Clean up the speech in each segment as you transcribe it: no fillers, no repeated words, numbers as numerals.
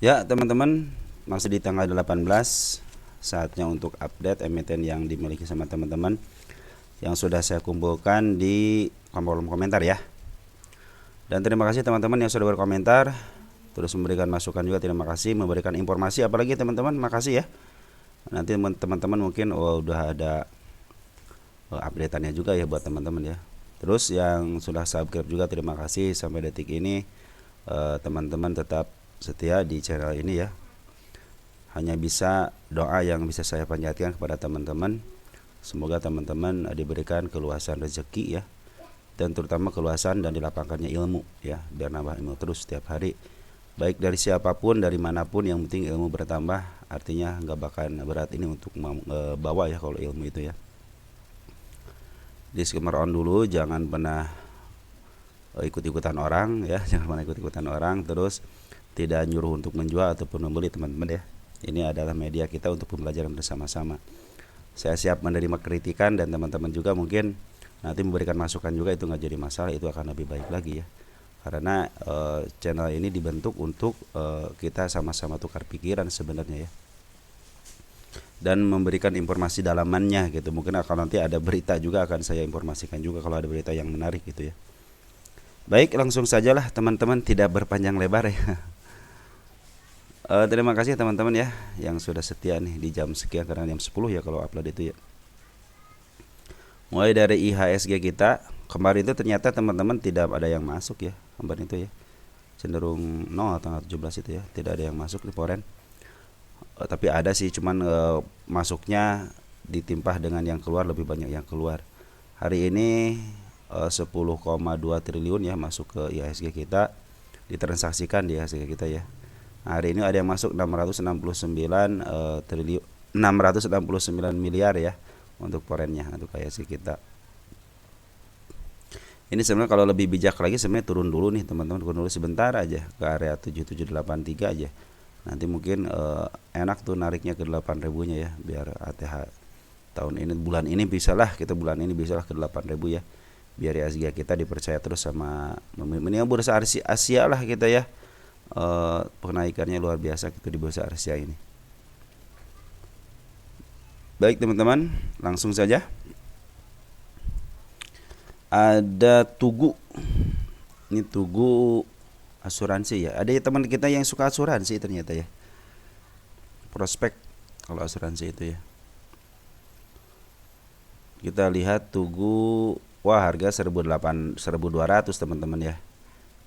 Ya teman-teman, masih di tanggal 18, saatnya untuk update emiten yang dimiliki sama teman-teman yang sudah saya kumpulkan di kolom komentar ya. Dan terima kasih teman-teman yang sudah berkomentar, terus memberikan masukan juga, terima kasih, memberikan informasi apalagi teman-teman, makasih ya. Nanti teman-teman mungkin udah ada updateannya juga ya buat teman-teman ya. Terus yang sudah subscribe juga terima kasih sampai detik ini. Teman-teman tetap setia di channel ini ya. Hanya bisa doa yang bisa saya panjatkan kepada teman-teman, semoga teman-teman diberikan keluasan rezeki ya, dan terutama keluasan dan dilapangkannya ilmu ya, biar nambah ilmu terus setiap hari, baik dari siapapun, dari manapun, yang penting ilmu bertambah. Artinya nggak bakal berat ini untuk bawa ya kalau ilmu itu ya. Disclaimer on dulu, jangan pernah ikut-ikutan orang ya, jangan pernah ikut-ikutan orang, terus tidak nyuruh untuk menjual ataupun membeli teman-teman ya. Ini adalah media kita untuk pembelajaran bersama-sama. Saya siap menerima kritikan, dan teman-teman juga mungkin nanti memberikan masukan juga, itu nggak jadi masalah, itu akan lebih baik lagi ya. Karena channel ini dibentuk untuk kita sama-sama tukar pikiran sebenarnya ya, dan memberikan informasi dalamannya gitu. Mungkin akan nanti ada berita juga, akan saya informasikan juga kalau ada berita yang menarik gitu ya. Baik, langsung sajalah teman-teman, tidak berpanjang lebar ya. Terima kasih teman-teman ya yang sudah setia nih di jam sekian, karena jam 10 ya kalau upload itu ya. Mulai dari IHSG kita, kemarin itu ternyata teman-teman tidak ada yang masuk ya, kemarin itu ya. Cenderung 0 tanggal 17 itu ya, tidak ada yang masuk di foreign. Tapi ada sih, cuman masuknya ditimpah dengan yang keluar, lebih banyak yang keluar. Hari ini 10,2 triliun ya masuk ke IHSG kita, ditransaksikan di IHSG kita ya. Hari ini ada yang masuk 669 triliun, 669 miliar ya untuk foreignnya, untuk IHSG kita. Ini sebenarnya kalau lebih bijak lagi sebenarnya turun dulu nih teman-teman, turun dulu sebentar aja ke area 7783 aja. Nanti mungkin enak tuh nariknya ke 8.000 nya ya, biar ATH tahun ini, bulan ini bisalah kita, bulan ini bisalah ke 8.000 ya, biar IHSG kita dipercaya terus sama minimal bursa Asia lah kita ya. Penaikannya luar biasa gitu di bursa Asia ini. Baik teman-teman, langsung saja. Ada Tugu. Ini Tugu asuransi ya. Ada teman kita yang suka asuransi ternyata ya. Prospek kalau asuransi itu ya. Kita lihat Tugu, wah harga 1.200 teman-teman ya.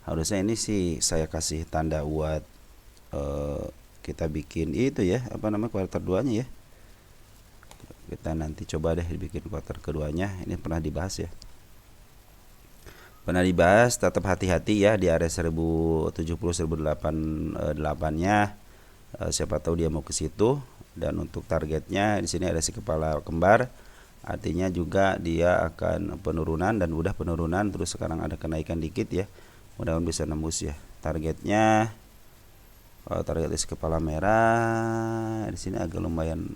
Harusnya ini sih saya kasih tanda buat kita bikin itu ya, apa namanya, kuartal 2-nya ya. Kita nanti coba deh bikin kuartal keduanya. Ini pernah dibahas ya. Pernah dibahas, tetap hati-hati ya di area 1070 1088-nya. Siapa tahu dia mau ke situ. Dan untuk targetnya di sini ada si kepala kembar. Artinya juga dia akan penurunan, dan udah penurunan, terus sekarang ada kenaikan dikit ya. Mudah-mudahan bisa nembus ya. Targetnya, kalau target si kepala merah di sini agak lumayan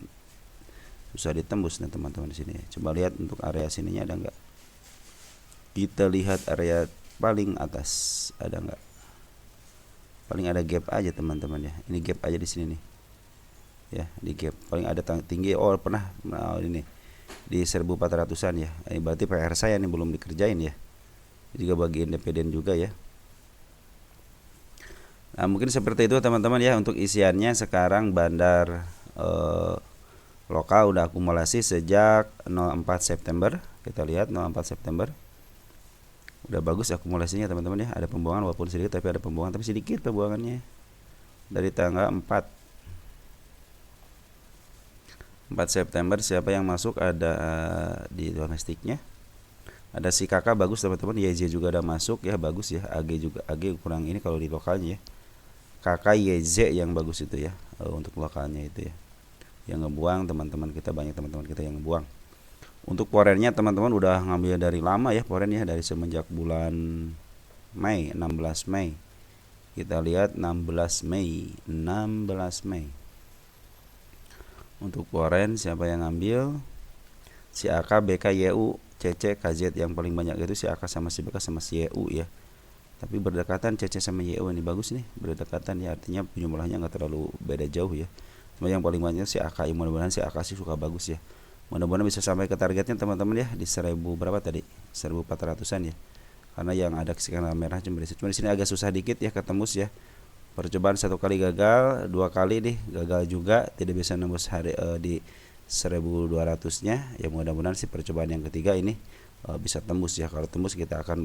susah ditembus nih teman-teman di sini. Coba lihat untuk area sininya ada nggak? Kita lihat area paling atas ada nggak? Paling ada gap aja teman-teman ya. Ini gap aja di sini nih. Ya, di gap paling ada tinggi. Oh, pernah ini di 1400-an ya. Ini berarti PR saya nih belum dikerjain ya. Juga bagi independen juga ya. Nah, mungkin seperti itu teman-teman ya untuk isiannya. Sekarang bandar lokal udah akumulasi sejak 04 September. Kita lihat 04 September. Udah bagus akumulasinya teman-teman ya. Ada pembuangan walaupun sedikit, tapi ada pembuangan, tapi sedikit pembuangannya. Dari tanggal 4 September siapa yang masuk ada di domestiknya. Ada si kakak bagus teman-teman, YZ juga ada masuk ya, bagus ya. AG juga, AG kurang ini kalau di lokalnya ya. Kakak YZ yang bagus itu ya, untuk lokalnya itu ya. Yang ngebuang teman-teman kita, banyak teman-teman kita yang ngebuang. Untuk foreignnya teman-teman udah ngambil dari lama ya, foreign ya, dari semenjak bulan Mei, 16 Mei. Kita lihat 16 Mei. Untuk foreign siapa yang ngambil? Si AK, BK, YU, CC, KZ, yang paling banyak itu si AK sama si BK sama si YU ya. Tapi berdekatan CC sama YO ini bagus nih, berdekatan ya, artinya jumlahnya nggak terlalu beda jauh ya. Cuma yang paling banyak si AKI, mudah-mudahan si AKI suka bagus ya. Mudah-mudahan bisa sampai ke targetnya teman-teman ya, di 1000 berapa tadi, 1400-an ya. Karena yang ada sinyal merah cuma di sini agak susah dikit ya ketembus ya. Percobaan satu kali gagal, dua kali nih gagal juga, tidak bisa nembus di 1200-nya. Ya mudah-mudahan si percobaan yang ketiga ini bisa tembus ya. Kalau tembus kita akan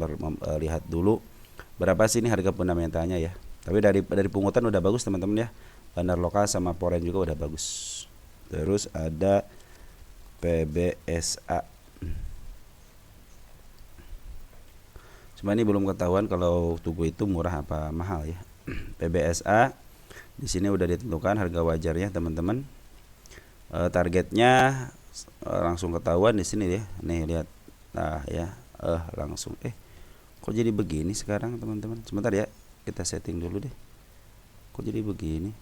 lihat dulu berapa sih ini harga fundamentalnya ya. Tapi dari pungutan udah bagus teman-teman ya. Bandar lokal sama Foreign juga udah bagus. Terus ada PBSA. Cuma ini belum ketahuan kalau Tugu itu murah apa mahal ya. PBSA di sini udah ditentukan harga wajarnya teman-teman. Targetnya langsung ketahuan di sini ya. Nih lihat. Nah ya, langsung kok jadi begini sekarang teman-teman. Sebentar ya, kita setting dulu deh. Kok jadi begini?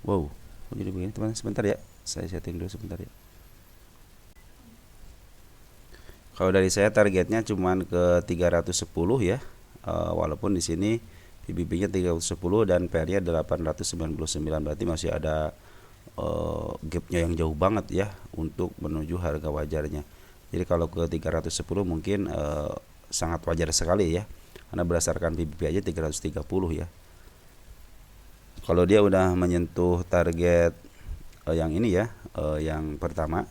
Wow, kok jadi begini teman-teman. Sebentar ya, saya setting dulu sebentar ya. Kalau dari saya targetnya cuman ke 310 ya. Walaupun di sini PBB-nya 310 dan PR-nya 899, berarti masih ada gapnya yang jauh banget ya untuk menuju harga wajarnya. Jadi kalau ke 310 mungkin sangat wajar sekali ya. Karena berdasarkan PBB aja 330 ya. Kalau dia udah menyentuh target yang ini ya, yang pertama.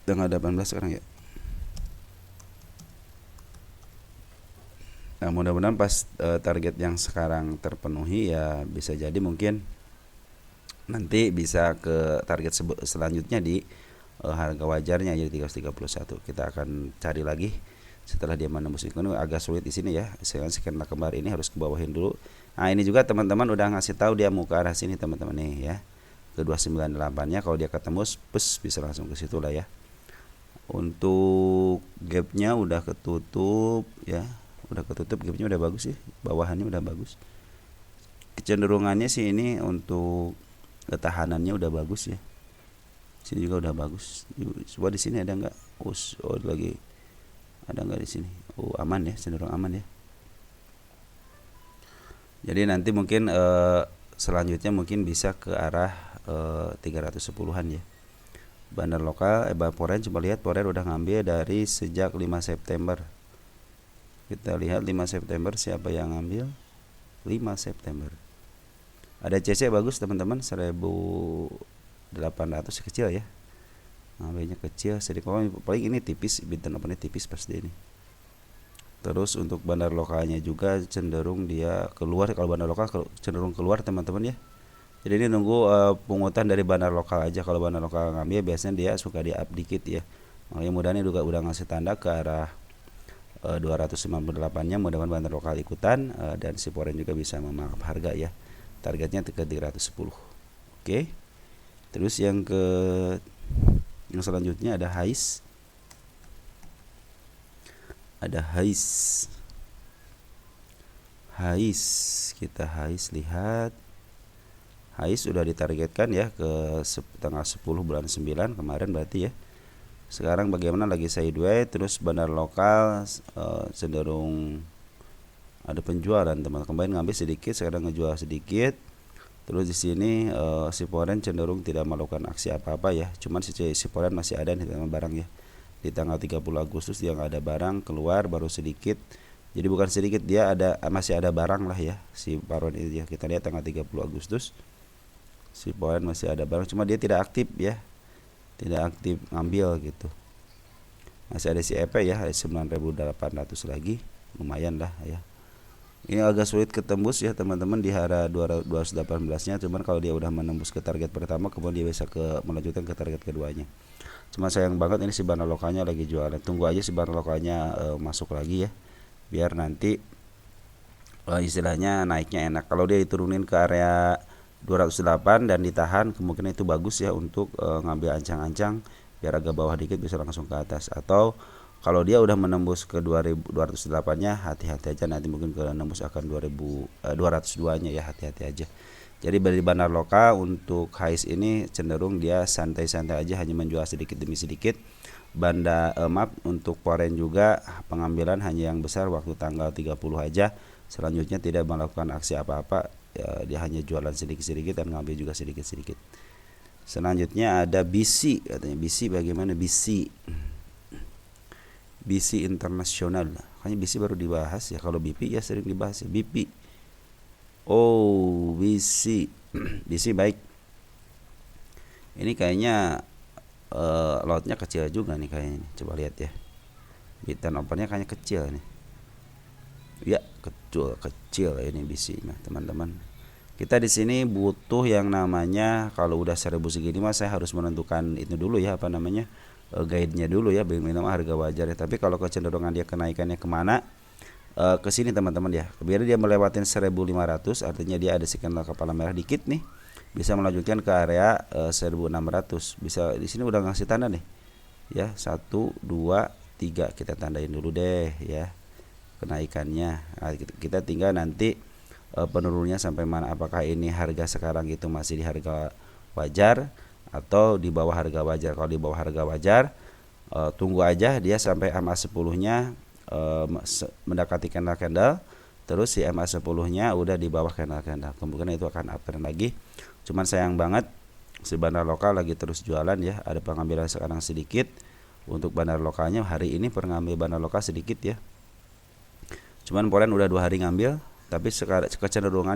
Tanggal 18 sekarang ya. Nah, mudah-mudahan pas target yang sekarang terpenuhi ya, bisa jadi mungkin nanti bisa ke target selanjutnya di harga wajarnya jadi 331. Kita akan cari lagi setelah dia menembus itu. Agak sulit di sini ya. Sekian kemarin ini harus ke bawahin dulu. Nah, ini juga teman-teman udah ngasih tahu dia mau ke arah sini teman-teman nih ya. Ke 298-nya kalau dia ketembus, bisa langsung ke situ lah ya. Untuk gapnya udah ketutup ya, gapnya udah bagus sih, bawahannya udah bagus. Kecenderungannya sih ini untuk ketahanannya udah bagus ya. Sini juga udah bagus. Coba di sini ada nggak? Lagi ada nggak di sini? Aman ya, cenderung aman ya. Jadi nanti mungkin selanjutnya mungkin bisa ke arah 310-an ya. Bandar lokal Foreign, coba lihat Foreign udah ngambil dari sejak 5 September. Kita lihat 5 September siapa yang ngambil. 5 September ada CC bagus teman-teman, 1800 kecil ya. Ngambilnya kecil sedikit, paling ini tipis, bintang opennya tipis pasti ini. Terus untuk bandar lokalnya juga cenderung dia keluar. Kalau bandar lokal cenderung keluar teman-teman ya. Jadi ini nunggu pungutan dari bandar lokal aja. Kalau bandar lokal ngambil biasanya dia suka di up dikit ya. Makanya mudah-mudahan juga udah ngasih tanda ke arah 298-nya. Mudah-mudahan bandar lokal ikutan dan si Foreign juga bisa memangkap harga ya. Targetnya ke 310. Oke. Terus yang selanjutnya ada HAIS. Ada HAIS. Kita HAIS lihat. HAIS sudah ditargetkan ya ke tanggal 10 bulan 9 kemarin berarti ya. Sekarang bagaimana lagi sideways, terus bandar lokal cenderung ada penjualan teman. Kemarin ngambil sedikit, sekarang ngejual sedikit. Terus di sini si Foreign cenderung tidak melakukan aksi apa-apa ya. Cuman si Foreign masih ada nih barang ya. Di tanggal 30 Agustus dia nggak ada barang keluar, baru sedikit. Jadi bukan sedikit, dia masih ada barang lah ya si Foreign ini ya. Kita lihat tanggal 30 Agustus. Si Foreign masih ada barang, cuma dia tidak aktif ya. Tidak aktif ngambil gitu. Masih ada si EP ya, 9.800 lagi. Lumayan lah ya. Ini agak sulit ketembus ya teman-teman di harga 218-nya. Cuman kalau dia udah menembus ke target pertama, kemudian dia bisa melanjutkan ke target keduanya. Cuma sayang banget ini si bandar lokalnya lagi jualan. Tunggu aja si bandar lokalnya masuk lagi ya. Biar nanti istilahnya naiknya enak. Kalau dia diturunin ke area 208 dan ditahan, kemungkinan itu bagus ya untuk ngambil ancang-ancang biar agak bawah dikit bisa langsung ke atas. Atau kalau dia udah menembus ke 208-nya, hati-hati aja, nanti mungkin ke nembus akan 202-nya ya, hati-hati aja. Jadi dari bandar lokal untuk HAIS ini cenderung dia santai-santai aja, hanya menjual sedikit demi sedikit. maaf, untuk foreign juga pengambilan hanya yang besar waktu tanggal 30 aja. Selanjutnya tidak melakukan aksi apa-apa, ya, dia hanya jualan sedikit-sedikit dan ngambil juga sedikit-sedikit. Selanjutnya ada BC, katanya BC bagaimana BC? BC internasional. Hanya BC baru dibahas ya, kalau BP ya sering dibahas ya, BP. Oh, BC. BC baik. Ini kayaknya lotnya kecil juga nih kayaknya nih. Coba lihat ya. Bid dan opennya kayaknya kecil nih. Ya, kecil ini BC mah, teman-teman. Kita di sini butuh yang namanya, kalau udah 1000 segini mah saya harus menentukan itu dulu ya, apa namanya? Guide-nya dulu ya, minimal harga wajar ya. Tapi kalau kecenderungan dia kenaikannya kemana? Ke sini teman-teman ya. Biar dia melewatin 1500, artinya dia ada signal kepala merah dikit nih. Bisa melanjutkan ke area 1600. Bisa di sini udah ngasih tanda nih. Ya, 1 2 3 kita tandain dulu deh ya kenaikannya. Nah, kita tinggal nanti penurunnya sampai mana, apakah ini harga sekarang itu masih di harga wajar atau di bawah harga wajar. Kalau di bawah harga wajar, tunggu aja dia sampai MA10-nya mendekati candle, terus si MA10-nya udah di bawah candle, kemungkinan itu akan uptrend lagi. Cuman sayang banget si bandar lokal lagi terus jualan ya, ada pengambilan sekarang sedikit. Untuk bandar lokalnya hari ini pengambil bandar lokal sedikit ya. Cuman Polen udah 2 hari ngambil, tapi sekarang kecenderungan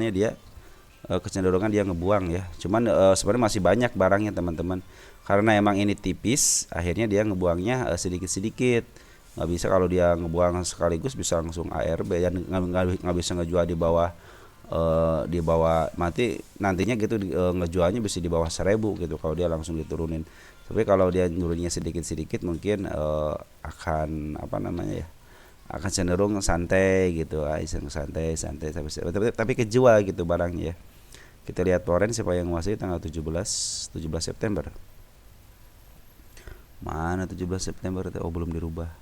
dia ngebuang ya. Cuman sebenarnya masih banyak barangnya teman-teman. Karena emang ini tipis, akhirnya dia ngebuangnya sedikit-sedikit. Nggak bisa kalau dia ngebuang sekaligus bisa langsung ARB dan nggak bisa ngejual di bawah mati nantinya gitu, ngejualnya bisa di bawah 1000 gitu kalau dia langsung diturunin. Tapi kalau dia nurunnya sedikit-sedikit mungkin akan apa namanya ya, akan cenderung santai gitu, santai tapi kejual gitu barangnya ya. Kita lihat foreign siapa yang menguasai tanggal 17 September. Mana 17 September? Oh, belum dirubah.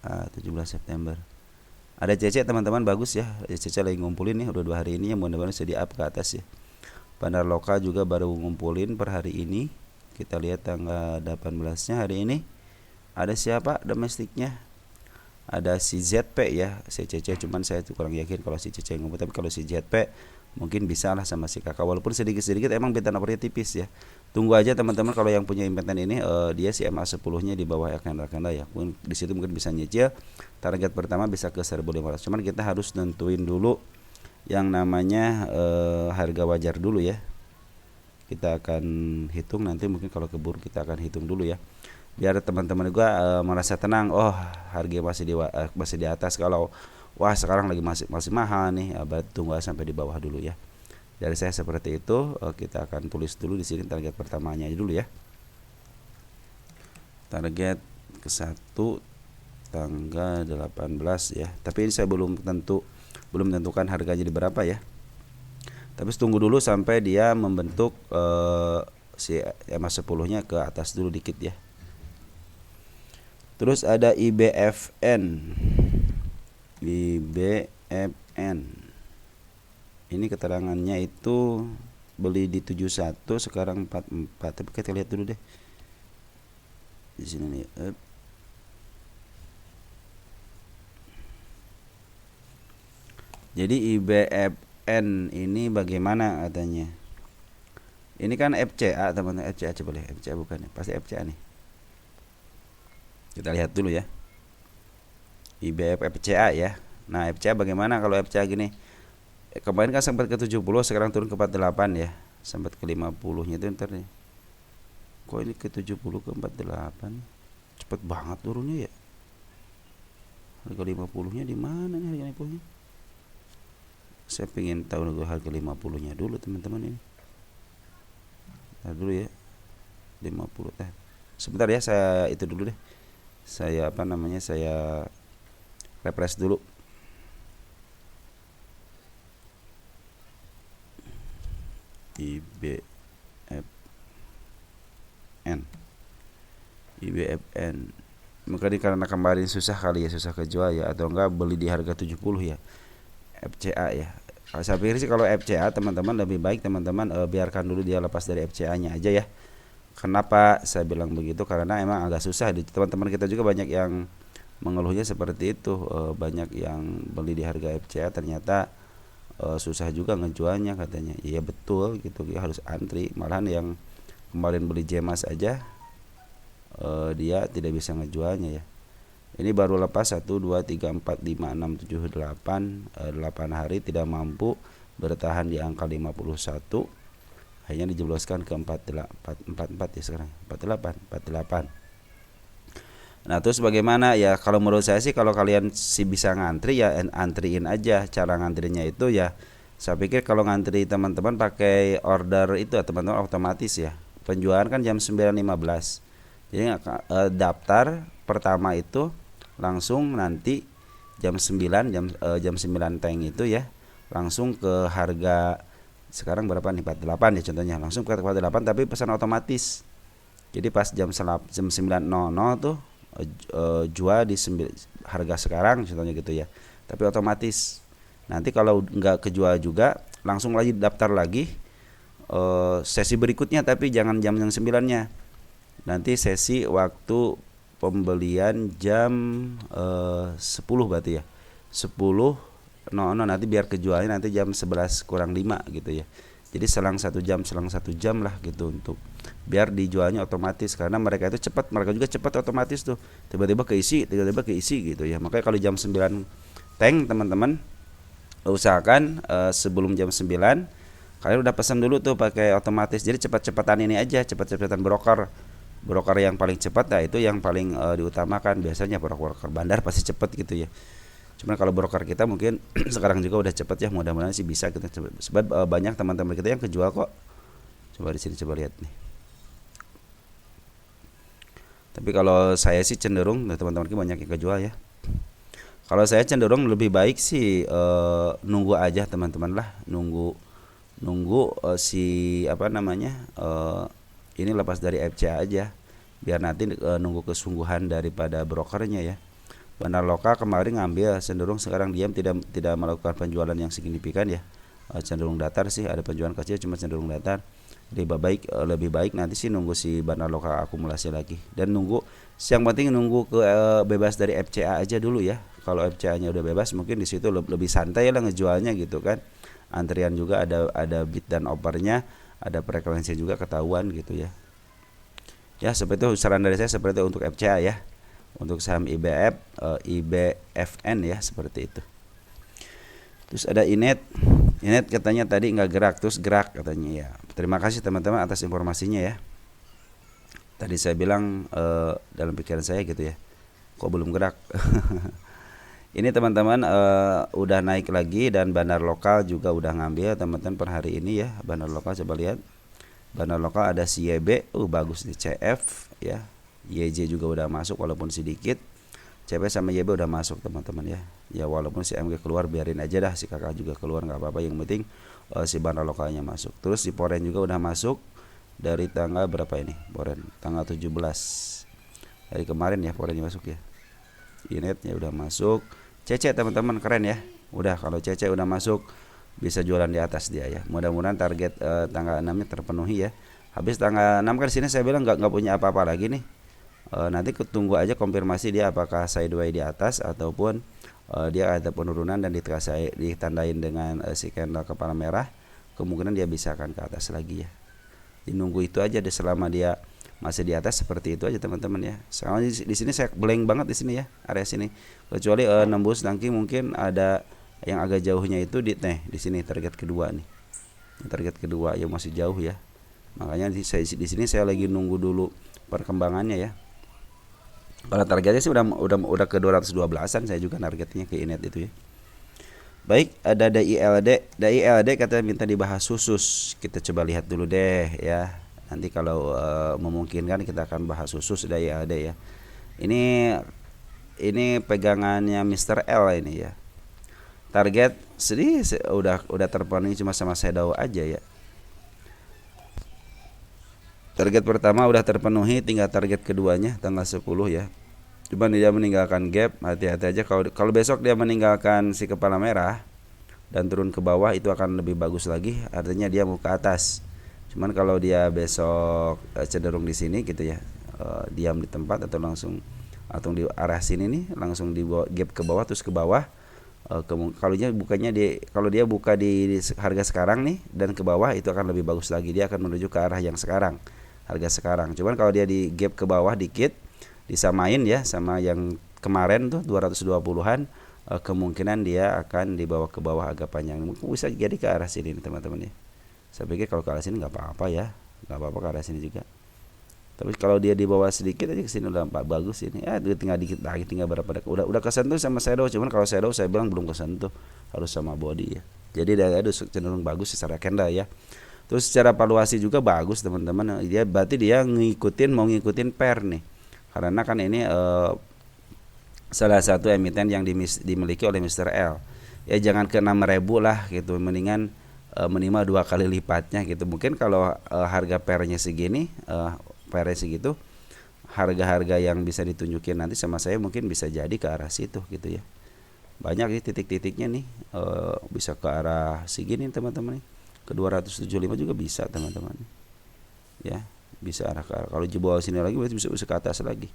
17 September. Ada CC teman-teman, bagus ya. CC lagi ngumpulin nih udah 2 hari ini ya, mudah-mudahan bisa di up ke atas ya. Bandar lokal juga baru ngumpulin per hari ini. Kita lihat tanggal 18-nya hari ini. Ada siapa domestiknya? Ada si ZP ya, si CC, cuman saya kurang yakin kalau si CC ngumpul, tapi kalau si ZP mungkin bisa lah sama si kakak, walaupun sedikit-sedikit emang beta napernya tipis ya. Tunggu aja teman-teman kalau yang punya impetan ini, dia si MA10-nya di bawah candle ya. Di situ mungkin bisa nyicil. Target pertama bisa ke 1500. Cuman kita harus nentuin dulu yang namanya harga wajar dulu ya. Kita akan hitung nanti, mungkin kalau keburu kita akan hitung dulu ya. Biar teman-teman juga merasa tenang, oh harga masih di atas. Kalau wah sekarang lagi masih mahal nih, berarti tunggu sampai di bawah dulu ya. Dari saya seperti itu. Kita akan tulis dulu di sini target pertamanya aja dulu ya. Target ke 1 tanggal 18 ya. Tapi ini saya belum tentukan harganya di berapa ya. Tapi tunggu dulu sampai dia membentuk si MA10-nya ke atas dulu dikit ya. Terus ada IBFN. Ini keterangannya itu beli di 71, sekarang 44. Tapi kita lihat dulu deh. Di sini nih. Jadi IBFN ini bagaimana katanya? Ini kan FCA teman-teman, FCA coba lihat, FCA bukan ya? Pasti FCA nih. Kita lihat dulu ya. IBF FCA ya. Nah, FCA bagaimana kalau FCA gini? Kemarin kan sempat ke 70, sekarang turun ke 48 ya. Sempat ke 50-nya itu ntar nih. Kok ini ke 70 ke 48? Cepet banget turunnya ya. Harga 50-nya di mana nih harga 50-nya? Saya pengen tahu harga 50-nya dulu teman-teman ini. Ntar dulu ya. 50 teh. Sebentar ya, saya itu dulu deh. Saya saya refresh dulu. IBFN. Mungkin karena kemarin susah kali ya, susah kejual ya, atau enggak beli di harga 70 ya. FCA ya. Saya pikir sih kalau FCA teman-teman lebih baik teman-teman biarkan dulu dia lepas dari FCA-nya aja ya. Kenapa saya bilang begitu? Karena emang agak susah. Teman-teman kita juga banyak yang mengeluhnya seperti itu. Banyak yang beli di harga FCA ternyata susah juga ngejualnya katanya. Iya betul gitu, dia harus antri. Malahan yang kemarin beli Jemas aja dia tidak bisa ngejualnya ya. Ini baru lepas 1, 2, 3, 4, 5, 6, 7, 8 8 hari tidak mampu bertahan di angka 51. Akhirnya dijebloskan ke 44 ya sekarang. 48. Nah, terus bagaimana ya? Kalau menurut saya sih kalau kalian sih bisa ngantri ya antriin aja. Cara ngantrinya itu ya saya pikir kalau ngantri teman-teman pakai order itu ya teman-teman otomatis ya. Penjualan kan jam 9.15. Jadi daftar pertama itu langsung nanti jam 9 jam 9 teng itu ya. Langsung ke harga sekarang berapa nih, 48 ya contohnya, langsung ke 48 tapi pesan otomatis. Jadi pas jam 9.00 tuh jual di harga sekarang contohnya gitu ya, tapi otomatis. Nanti kalau nggak kejual juga langsung lagi daftar lagi sesi berikutnya, tapi jangan jam yang 9-nya. Nanti sesi waktu pembelian jam 10 berarti ya, 10 nanti biar kejualnya nanti jam 11 kurang 5 gitu ya. Jadi selang 1 jam lah gitu, untuk biar dijualnya otomatis. Karena mereka itu cepat, mereka juga cepat otomatis tuh, tiba-tiba keisi gitu ya. Makanya kalau jam 9 teng teman-teman usahakan sebelum jam 9 kalian udah pesan dulu tuh pakai otomatis. Jadi cepat-cepatan ini aja, cepat-cepatan broker yang paling cepat. Nah itu yang paling diutamakan. Biasanya broker bandar pasti cepat gitu ya. Cuman kalau broker kita mungkin sekarang juga udah cepet ya, mudah-mudahan sih bisa kita coba. Sebab banyak teman-teman kita yang kejual kok. Coba di sini coba lihat nih. Tapi kalau saya sih cenderung, teman-teman kita banyak yang kejual ya. Kalau saya cenderung lebih baik sih nunggu aja teman-teman lah, nunggu si apa namanya ini lepas dari FCA aja, biar nanti nunggu kesungguhan daripada brokernya ya. Bandar lokal kemarin ngambil, cenderung sekarang diam, tidak melakukan penjualan yang signifikan ya, cenderung datar sih, ada penjualan kecil cuma cenderung datar. Lebih baik nanti sih nunggu si bandar lokal akumulasi lagi, dan yang penting nunggu ke bebas dari FCA aja dulu ya. Kalau FCA-nya udah bebas mungkin di situ lebih santai lah ngejualnya gitu kan. Antrian juga ada bid dan offernya, ada frekuensi juga ketahuan gitu ya. Ya seperti itu saran dari saya, seperti itu untuk FCA ya. Untuk saham IBFN ya seperti itu. Terus ada Inet katanya tadi nggak gerak, terus gerak katanya ya. Terima kasih teman-teman atas informasinya ya. Tadi saya bilang dalam pikiran saya gitu ya, kok belum gerak. Ini teman-teman udah naik lagi, dan bandar lokal juga udah ngambil teman-teman per hari ini ya. Bandar lokal coba lihat, bandar lokal ada CYB, bagus di CF ya. YJ juga udah masuk walaupun sedikit. CP sama YB udah masuk teman-teman ya. Ya walaupun si MG keluar biarin aja dah, si kakak juga keluar nggak apa-apa, yang penting si bandar lokalnya masuk. Terus si Poren juga udah masuk dari tanggal berapa ini? Poren tanggal 17 hari kemarin ya, Porennya masuk ya. Inetnya udah masuk. CC teman-teman keren ya. Udah, kalau CC udah masuk bisa jualan di atas dia ya. Mudah-mudahan target tanggal 6-nya terpenuhi ya. Habis tanggal 6 kan sini saya bilang nggak punya apa-apa lagi nih. Nanti tunggu aja konfirmasi dia apakah sideways di atas ataupun dia ada penurunan dan ditandain dengan si candle kepala merah. Kemungkinan dia bisa akan ke atas lagi ya. Nunggu itu aja deh, selama dia masih di atas seperti itu aja teman-teman ya. Soalnya di sini saya blank banget di sini ya, area sini. Kecuali nembus nanti mungkin ada yang agak jauhnya itu di sini target kedua nih. Target kedua yang masih jauh ya. Makanya di sini saya lagi nunggu dulu perkembangannya ya. Kalau targetnya sih udah ke 212-an saya juga targetnya ke Inet itu ya. Baik, ada DILD katanya minta dibahas khusus. Kita coba lihat dulu deh ya. Nanti kalau memungkinkan kita akan bahas khusus DILD ya. Ini pegangannya Mr. L ini ya. Target sedih udah terpenuhi, cuma sama shadow aja ya. Target pertama udah terpenuhi, tinggal target keduanya tanggal 10 ya. Cuman dia meninggalkan gap, hati-hati aja kalau besok dia meninggalkan si kepala merah dan turun ke bawah, itu akan lebih bagus lagi, artinya dia mau ke atas. Cuman kalau dia besok cenderung di sini gitu ya, diam di tempat atau langsung atau di arah sini nih langsung di gap ke bawah terus ke bawah, kalau dia bukannya kalau dia buka di harga sekarang nih dan ke bawah itu akan lebih bagus lagi, dia akan menuju ke arah yang sekarang, harga sekarang. Cuman kalau dia di gap ke bawah dikit disamain ya sama yang kemarin tuh 220-an, kemungkinan dia akan dibawa ke bawah agak panjang, mungkin bisa jadi ke arah sini nih teman-teman ya. Saya pikir kalau ke arah sini nggak apa-apa ya, nggak apa-apa ke arah sini juga. Tapi kalau dia di bawah sedikit aja ke sini udah bagus ini. Ya tinggal dikit lagi, tinggal berapa detik. Udah kesentuh sama shadow, cuman kalau shadow saya bilang belum kesentuh, harus sama body ya. Jadi dia ada cenderung bagus secara candle ya. Terus secara valuasi juga bagus teman-teman. Dia berarti dia mau ngikutin pair nih. Karena kan ini salah satu emiten yang dimiliki oleh Mr. L. Ya jangan ke 6.000 lah gitu, mendingan minimal 2 kali lipatnya gitu. Mungkin kalau harga pairnya segini, pairnya segitu, harga-harga yang bisa ditunjukin nanti sama saya mungkin bisa jadi ke arah situ gitu ya. Banyak nih titik-titiknya nih, bisa ke arah segini teman-teman nih, ke 275 juga bisa teman-teman ya, bisa arah ke arah. Kalau jebol sini lagi berarti bisa ke atas lagi.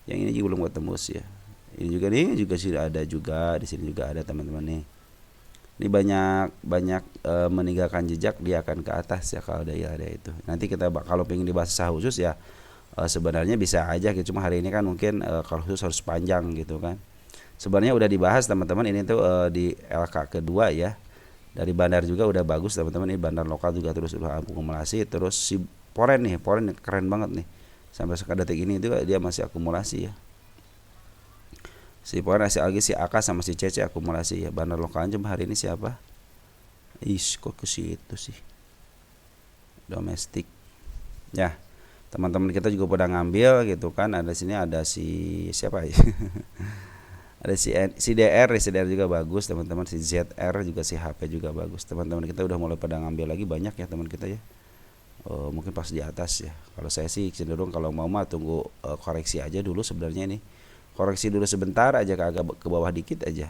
Yang ini juga belum ketembus ya. Ini juga sih ada juga, di sini juga ada teman-teman nih. Ini banyak meninggalkan jejak, dia akan ke atas ya kalau ada itu. Nanti kita kalau pengen dibahas secara khusus ya, sebenarnya bisa aja gitu. Cuma hari ini kan mungkin kalau khusus harus panjang gitu kan. Sebenarnya udah dibahas teman-teman, ini tuh di LK kedua ya. Dari bandar juga udah bagus teman-teman, ini bandar lokal juga terus udah akumulasi. Terus si Poren keren banget nih. Sampai sekarang detik ini itu dia masih akumulasi ya. Si Poren si Algi, si AK sama si Cece akumulasi ya. Bandar lokal cuma hari ini siapa? Kok ke situ sih. Domestik. Ya, teman-teman kita juga pada ngambil gitu kan. Ada sini ada si siapa ya? Ada si DR juga bagus teman-teman. Si ZR juga, si HP juga bagus. Teman-teman kita udah mulai pada ngambil lagi, banyak ya teman kita ya. Mungkin pas di atas ya. Kalau saya sih cenderung kalau mau mah tunggu koreksi aja dulu sebenarnya nih. Koreksi dulu sebentar aja agak ke bawah dikit aja,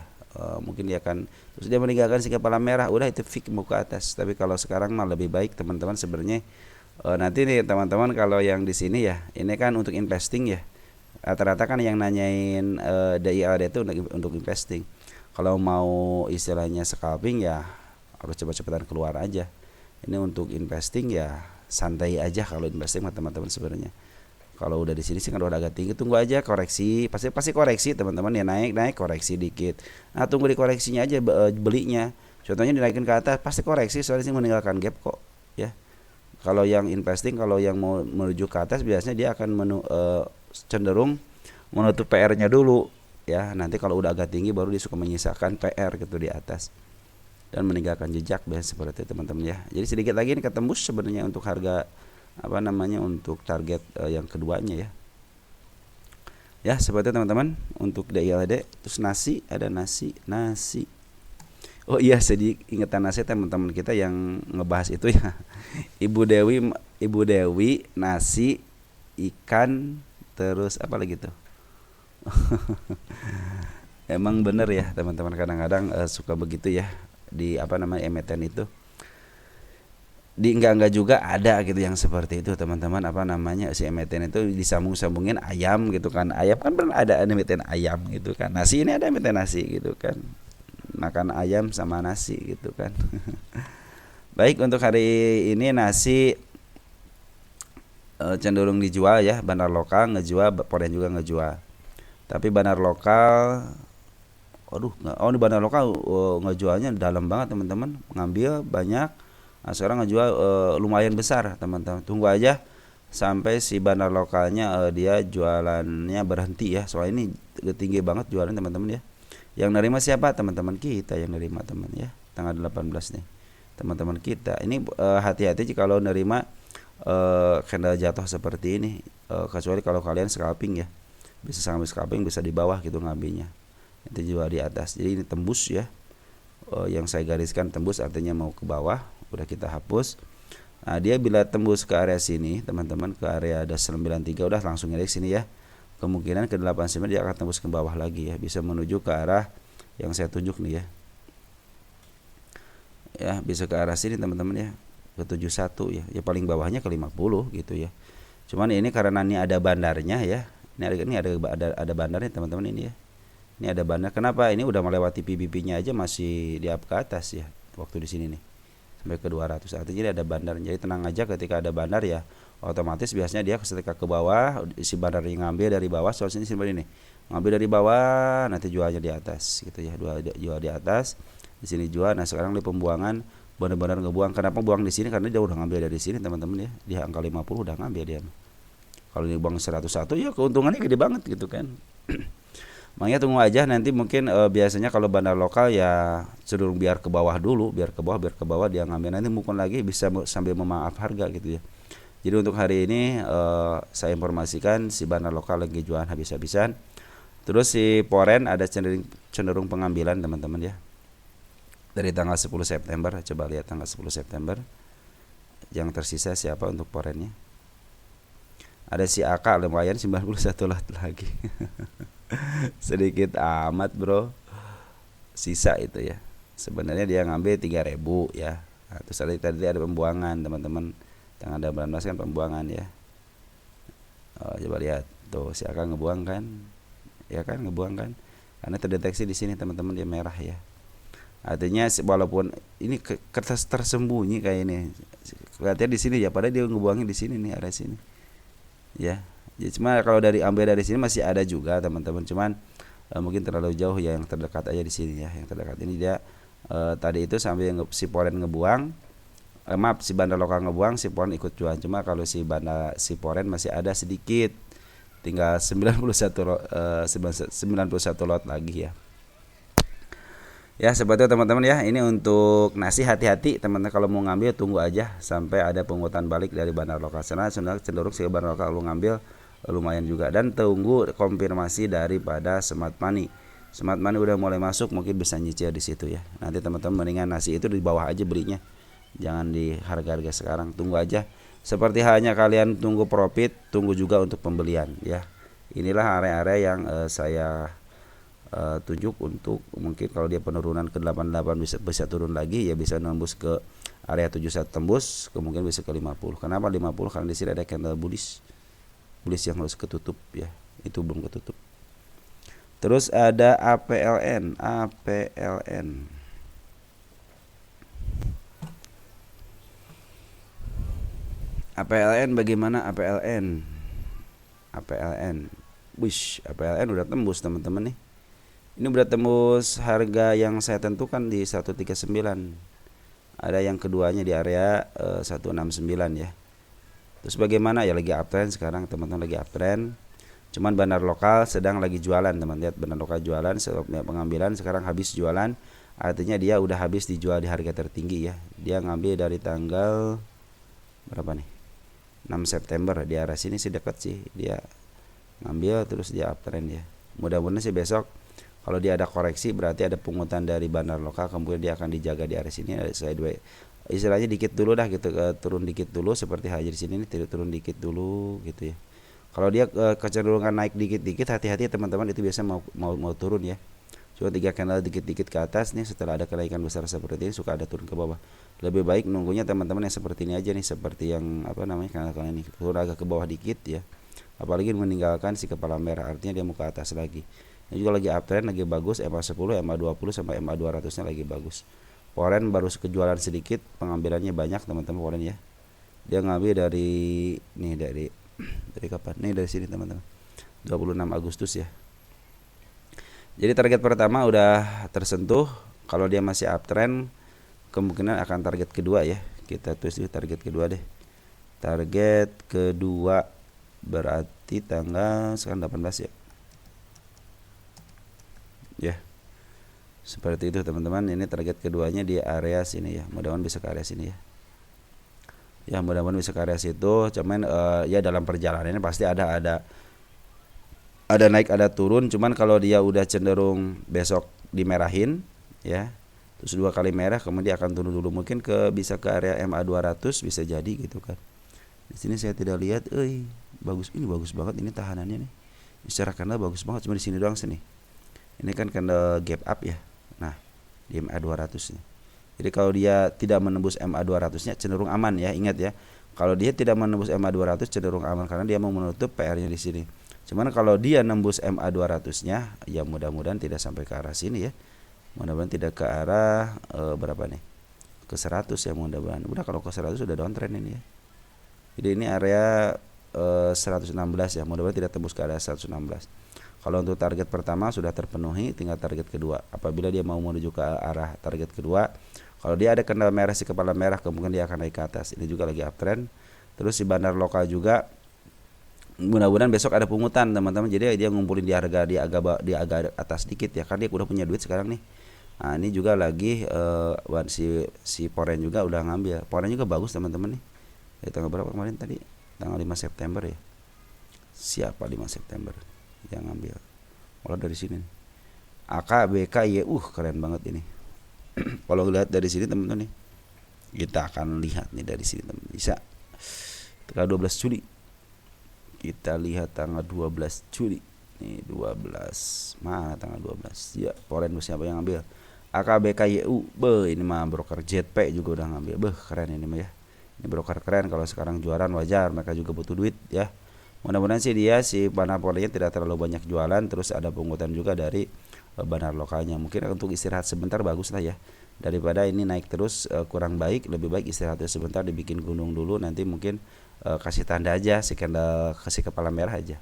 mungkin dia akan terus dia meninggalkan si kepala merah, udah itu fix mau ke atas. Tapi kalau sekarang mah lebih baik teman-teman sebenarnya, nanti nih teman-teman kalau yang di sini ya, ini kan untuk investing ya, rata-rata kan yang nanyain DILD itu untuk investing. Kalau mau istilahnya scalping ya harus cepat-cepatan keluar aja. Ini untuk investing ya santai aja kalau investing teman-teman sebenarnya. Kalau udah di sini sih kan udah agak tinggi, tunggu aja koreksi, pasti koreksi teman-teman ya, naik koreksi dikit. Nah tunggu di koreksinya aja belinya. Contohnya dinaikin ke atas pasti koreksi, soalnya sih meninggalkan gap kok ya. Kalau yang investing, kalau yang mau menuju ke atas biasanya dia akan cenderung menutup PR-nya dulu ya. Nanti kalau udah agak tinggi baru dia suka menyisakan PR gitu di atas dan meninggalkan jejak biasanya seperti itu teman-teman ya. Jadi sedikit lagi ini ketembus sebenarnya untuk harga untuk target yang keduanya ya. Ya seperti teman-teman untuk DILD. Terus nasi, ada nasi. Oh iya, sedih ingatan nasi teman-teman kita yang ngebahas itu ya. Ibu Dewi nasi, ikan, terus apa lagi tuh? Emang bener ya teman-teman, kadang-kadang suka begitu ya di emiten itu. Di enggak juga ada gitu yang seperti itu teman-teman, si emiten itu disambung-sambungin ayam gitu kan. Ayam kan pernah ada emiten ayam gitu kan. Nasi ini ada emiten nasi gitu kan. Makan ayam sama nasi gitu kan. Baik, untuk hari ini nasi cenderung dijual ya, bandar lokal ngejual, Poren juga ngejual. Tapi bandar lokal ini bandar lokal ngejualnya dalam banget teman-teman, ngambil banyak. Nah, sekarang ngejual lumayan besar teman-teman. Tunggu aja sampai si bandar lokalnya dia jualannya berhenti ya. Soalnya ini tinggi banget jualan teman-teman ya. Yang nerima siapa? Teman-teman kita yang nerima teman ya. Tanggal 18 nih. Teman-teman kita. Ini hati-hati kalau nerima candle jatuh seperti ini. Kecuali kalau kalian scalping ya. Bisa sambil scalping, bisa di bawah gitu ngambilnya. Itu jual di atas. Jadi ini tembus ya. Yang saya gariskan tembus artinya mau ke bawah, udah kita hapus. Nah, dia bila tembus ke area sini teman-teman, ke area ada 93, udah langsung ngerik sini ya. Kemungkinan ke 89 dia akan tembus ke bawah lagi ya, bisa menuju ke arah yang saya tunjuk nih ya. Ya, bisa ke arah sini teman-teman ya. ke 71 ya. Ya paling bawahnya ke 50 gitu ya. Cuman ini karena ini ada bandarnya ya. Ini ada bandarnya teman-teman ini ya. Ini ada bandar. Kenapa? Ini udah melewati PBB-nya aja masih di up ke atas ya. Waktu di sini nih. Sampai ke 200. Artinya ada bandar. Jadi tenang aja ketika ada bandar ya. Otomatis biasanya dia ketika ke bawah si bandar yang ngambil dari bawah. Soal sini ini. Ngambil dari bawah nanti jualnya di atas gitu ya. Jual di atas. Di sini jual. Nah, sekarang di pembuangan benar-benar ngebuang. Kenapa buang di sini? Karena dia udah ngambil dari sini teman-teman ya. Di angka 50 udah ngambil dia. Kalau ini buang 101 ya keuntungannya gede banget gitu kan. Makanya tunggu aja nanti mungkin biasanya kalau bandar lokal ya cenderung biar ke bawah dulu, biar ke bawah dia ngambil, nanti mungkin lagi bisa sambil memaaf harga gitu ya. Jadi untuk hari ini saya informasikan si bandar lokal lagi jualan habis-habisan. Terus si Poren ada cenderung pengambilan teman-teman ya. Dari tanggal 10 September, coba lihat tanggal 10 September. Yang tersisa siapa untuk Porennya? Ada si AK lumayan 91 lot lagi. Sedikit amat bro, sisa itu ya. Sebenarnya dia ngambil 3.000 ya. Nah, terus tadi ada pembuangan teman-teman, tanggal 18 kan pembuangan ya. Coba lihat tuh si akan ngebuang kan, ya kan ngebuang kan, karena terdeteksi di sini teman-teman dia merah ya. Artinya walaupun ini kertas tersembunyi kayak ini, kelihatannya di sini ya, padahal dia ngebuangnya di sini nih, area sini ya. Ya, cuma kalau ambil dari sini masih ada juga teman-teman, cuman mungkin terlalu jauh ya, yang terdekat aja di sini ya. Yang terdekat ini dia tadi itu sambil si Poren ngebuang, maaf si bandar lokal ngebuang, si Poren ikut jual. Cuma kalau si Poren masih ada sedikit, tinggal 91 lot lagi ya. Ya seperti itu teman-teman ya. Ini untuk nasi, hati-hati teman-teman kalau mau ngambil tunggu aja sampai ada pungutan balik dari bandar lokal. Karena sebenarnya cenderung si bandar lokal lu ngambil lumayan juga, dan tunggu konfirmasi daripada Smart Money. Smart Money udah mulai masuk, mungkin bisa nyicil di situ ya. Nanti teman-teman mendingan nasi itu di bawah aja belinya, jangan di harga-harga sekarang. Tunggu aja. Seperti halnya kalian tunggu profit, tunggu juga untuk pembelian ya. Inilah area-area yang saya tunjuk untuk mungkin kalau dia penurunan ke 88 bisa turun lagi ya, bisa nembus ke area 71 tembus, kemungkinan bisa ke 50. Kenapa 50? Karena di sini ada candle bullish yang harus ketutup ya, itu belum ketutup. Terus ada APLN. Bagaimana APLN? Wish, APLN udah tembus teman-teman nih. Ini udah tembus harga yang saya tentukan di 139. Ada yang keduanya di area 169 ya. Terus bagaimana ya, lagi uptrend sekarang teman-teman, lagi uptrend. Cuman bandar lokal sedang lagi jualan teman, lihat bandar lokal jualan, pengambilan sekarang habis jualan. Artinya dia udah habis dijual di harga tertinggi ya. Dia ngambil dari tanggal berapa nih? 6 September di arah sini sih, dekat sih dia ngambil, terus dia uptrend ya. Mudah-mudahan sih besok kalau dia ada koreksi berarti ada pungutan dari bandar lokal, kemudian dia akan dijaga di area sini. Saya dua istilahnya dikit dulu dah gitu, turun dikit dulu seperti haji di sini nih, turun dikit dulu gitu ya. Kalau dia kecenderungan naik dikit-dikit, hati-hati teman-teman, itu biasa mau turun ya. Cuma 3 candle dikit-dikit ke atas nih, setelah ada kenaikan besar seperti ini suka ada turun ke bawah. Lebih baik nunggunya teman-teman yang seperti ini aja nih, seperti yang apa namanya, candle ini turun agak ke bawah dikit ya. Apalagi meninggalkan si kepala merah, artinya dia mau ke atas lagi. Ini juga lagi uptrend, lagi bagus, MA10, MA20 sampai MA200 nya lagi bagus. Poren baru kejualan sedikit, pengambilannya banyak teman-teman Poren ya. Dia ngambil dari kapan? Nih dari sini teman-teman. 26 Agustus ya. Jadi target pertama udah tersentuh. Kalau dia masih uptrend, kemungkinan akan target kedua ya. Kita tulis dulu target kedua deh. Target kedua berarti tanggal sekarang 18 ya. Ya. Seperti itu teman-teman, ini target keduanya di area sini ya. Mudah-mudahan bisa ke area sini ya. Ya mudah-mudahan bisa ke area situ. Cuman ya dalam perjalanannya pasti ada naik ada turun. Cuman kalau dia udah cenderung besok dimerahin ya, terus 2 kali merah kemudian akan turun dulu, mungkin bisa ke area MA200 bisa jadi gitu kan. Di sini saya tidak lihat, bagus, ini bagus banget ini tahanannya nih. Secara candle bagus banget, cuma di sini doang sini. Ini kan candle gap up ya. Nah, di MA200 nih. Jadi kalau dia tidak menembus MA 200-nya cenderung aman ya, ingat ya. Kalau dia tidak menembus MA 200 cenderung aman karena dia mau menutup PR-nya di sini. Cuman kalau dia nembus MA 200-nya ya mudah-mudahan tidak sampai ke arah sini ya. Mudah-mudahan tidak ke arah berapa nih? Ke 100 ya mudah-mudahan. Udah kalau ke 100 sudah downtrend ini ya. Jadi ini area 116 ya, mudah-mudahan tidak tembus ke area 116. Kalau untuk target pertama sudah terpenuhi, tinggal target kedua. Apabila dia mau menuju ke arah target kedua, kalau dia ada kendala merah si kepala merah, kemungkinan dia akan naik ke atas. Ini juga lagi uptrend. Terus si bandar lokal juga mudah-mudahan besok ada pungutan teman-teman. Jadi dia ngumpulin di harga di agak atas dikit ya, karena dia udah punya duit sekarang nih. Nah, ini juga lagi si Poren juga udah ngambil. Poren juga bagus teman-teman nih. Di tanggal berapa kemarin tadi? Tanggal 5 September ya. Siapa 5 September yang ngambil? Kalau dari sini AKBKY keren banget ini. Kalau lihat dari sini teman-teman nih, kita akan lihat nih dari sini teman. Bisa tanggal 12 Juli. Kita lihat tanggal 12 Juli. Nih 12. Mana tanggal 12? Ya, Poren siapa yang ngambil? AKBKYU. Ini mah broker JP juga udah ngambil. Keren ini mah ya. Ini broker keren, kalau sekarang jualan wajar, mereka juga butuh duit ya. Mudah-mudahan sih dia si bandar Porennya tidak terlalu banyak jualan, terus ada pungutan juga dari bandar lokalnya. Mungkin untuk istirahat sebentar bagus lah ya. Daripada ini naik terus kurang baik, lebih baik istirahat sebentar, dibikin gunung dulu, nanti mungkin kasih tanda aja si candle, kasih kepala merah aja.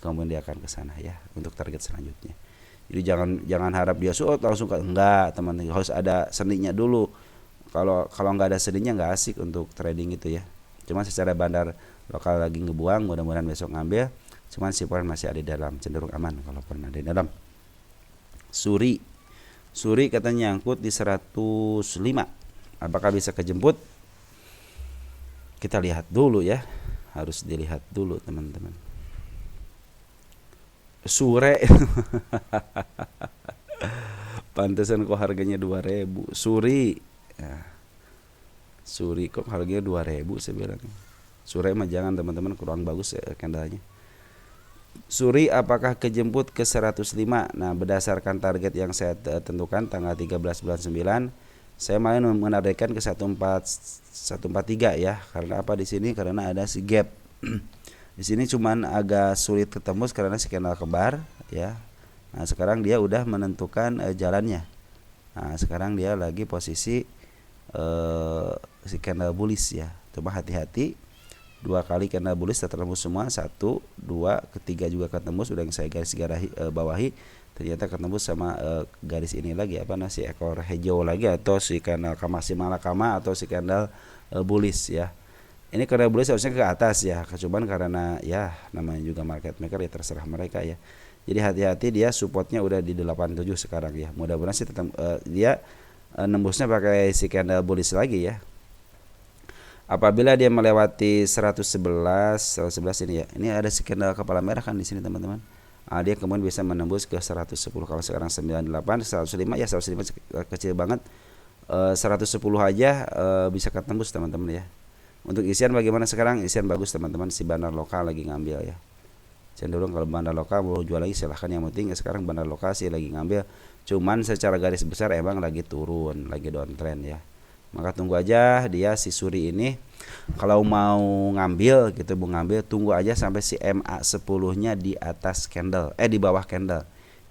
Kemudian dia akan ke sana ya untuk target selanjutnya. Jadi jangan harap dia langsung enggak, teman-teman. Harus ada seninya dulu. Kalau nggak ada seninya nggak asik untuk trading itu ya. Cuma secara bandar lokal lagi ngebuang, mudah-mudahan besok ngambil. Cuman si Poren masih ada di dalam, cenderung aman kalau pernah di dalam. Suri katanya nyangkut di 105. Apakah bisa kejemput? Kita lihat dulu ya. Harus dilihat dulu teman-teman. Sure. Pantesan kok harganya 2000. Suri. Ya. Suri kok harganya 2000 saya bilang. Suri mah jangan teman-teman, kurang bagus ya candlenya. Suri apakah kejemput ke 105? Nah, berdasarkan target yang saya tentukan tanggal 13 bulan 9, saya main menargetkan ke 143 ya. Karena apa di sini? Karena ada si gap. Di sini cuman agak sulit ketemu karena si candle kembar ya. Nah, sekarang dia udah menentukan jalannya. Nah, sekarang dia lagi posisi si candle bullish ya. Coba hati-hati. 2 kali candle bullish tertembus semua, 1, 2, ketiga juga ketembus, udah yang saya garis bawahi, ternyata ketembus sama garis ini lagi apa si ekor hijau lagi, atau si candle si malakama atau si candle bullish ya. Ini candle bullish harusnya ke atas ya, cuman karena ya namanya juga market maker ya, terserah mereka ya. Jadi hati-hati, dia supportnya udah di 87 sekarang ya. Mudah-mudahan sih tetap dia nembusnya pakai si candle bullish lagi ya. Apabila dia melewati 111 ini ya. Ini ada si candle kepala merah kan di sini teman-teman. Dia kemudian bisa menembus ke 110. Kalau sekarang 98, 105 ya, 105 kecil banget. 110 aja bisa ketembus teman-teman ya. Untuk isian bagaimana sekarang? Isian bagus teman-teman, si bandar lokal lagi ngambil ya. Cenderung kalau bandar lokal mau jual lagi silahkan, yang penting sekarang bandar lokal sih lagi ngambil. Cuman secara garis besar emang lagi turun, lagi downtrend ya. Maka tunggu aja dia si Suri ini, kalau mau ngambil gitu, tunggu aja sampai si MA10-nya di atas candle, di bawah candle.